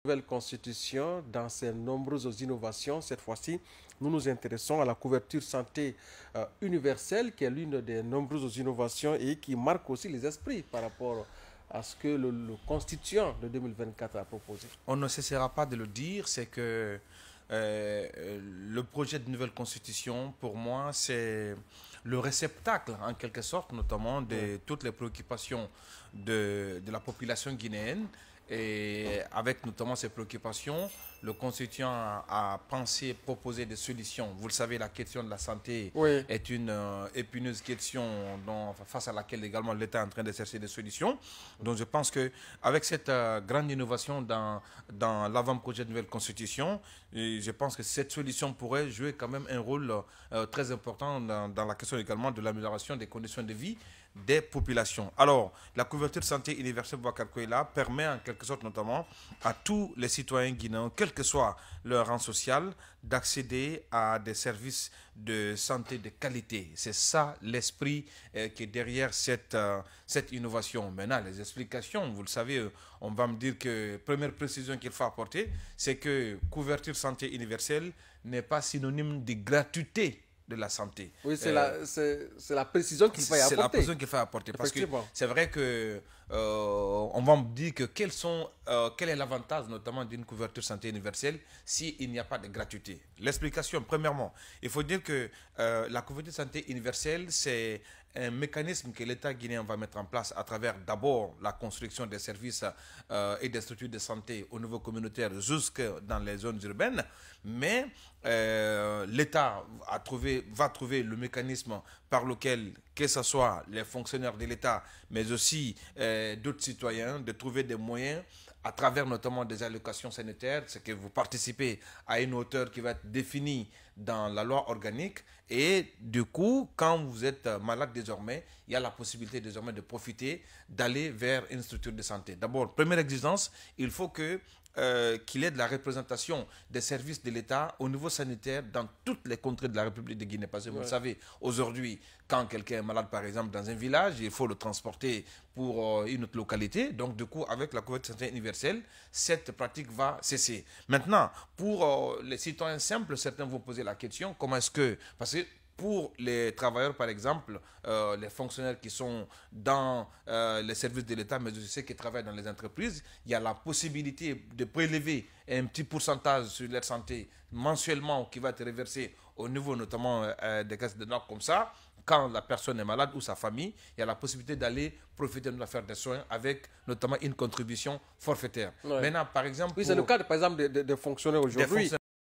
Nouvelle constitution, dans ses nombreuses innovations, cette fois-ci, nous nous intéressons à la couverture santé universelle, qui est l'une des nombreuses innovations et qui marque aussi les esprits par rapport à ce que le constituant de 2024 a proposé. On ne cessera pas de le dire, c'est que le projet de nouvelle constitution, pour moi, c'est le réceptacle, en quelque sorte, notamment de toutes les préoccupations de la population guinéenne. Et avec notamment ces préoccupations, le constituant a pensé proposer des solutions. Vous le savez, la question de la santé est une épineuse question face à laquelle également l'État est en train de chercher des solutions. Donc je pense qu'avec cette grande innovation dans l'avant-projet de nouvelle constitution, je pense que cette solution pourrait jouer quand même un rôle très important dans la question également de l'amélioration des conditions de vie des populations. Alors, la couverture santé universelle Boubacar Koïla permet en quelque sorte notamment à tous les citoyens guinéens, quel que soit leur rang social, d'accéder à des services de santé de qualité. C'est ça l'esprit qui est derrière cette innovation. Maintenant, les explications, vous le savez, on va me dire que première précision qu'il faut apporter, c'est que couverture santé universelle n'est pas synonyme de gratuité de la santé. Oui, c'est la précision qu'il faut y apporter. C'est la précision qu'il faut apporter. Parce que c'est vrai que on va me dire que quel est l'avantage notamment d'une couverture santé universelle s'il n'y a pas de gratuité. L'explication, premièrement, il faut dire que la couverture santé universelle, c'est un mécanisme que l'État guinéen va mettre en place à travers d'abord la construction des services et des structures de santé au niveau communautaire jusque dans les zones urbaines. Mais l'État va trouver le mécanisme par lequel, que ce soit les fonctionnaires de l'État, mais aussi d'autres citoyens, de trouver des moyens à travers notamment des allocations sanitaires, c'est que vous participez à une hauteur qui va être définie dans la loi organique et du coup, quand vous êtes malade désormais, il y a la possibilité désormais de profiter, d'aller vers une structure de santé. D'abord, première exigence, il faut qu'il y ait de la représentation des services de l'État au niveau sanitaire dans toutes les contrées de la République de Guinée. Parce que vous le savez, aujourd'hui, quand quelqu'un est malade, par exemple, dans un village, il faut le transporter pour une autre localité. Donc, du coup, avec la couverture santé universelle, cette pratique va cesser. Maintenant, pour les citoyens simples, certains vont poser la question, comment est-ce que... Parce que pour les travailleurs, par exemple, les fonctionnaires qui sont dans les services de l'État, mais aussi ceux qui travaillent dans les entreprises, il y a la possibilité de prélever un petit pourcentage sur leur santé mensuellement qui va être reversé au niveau notamment des caisses de droits comme ça. Quand la personne est malade ou sa famille, il y a la possibilité d'aller profiter de l'affaire des soins avec notamment une contribution forfaitaire. Maintenant, par exemple... Oui, c'est le cas, par exemple, des fonctionnaires aujourd'hui.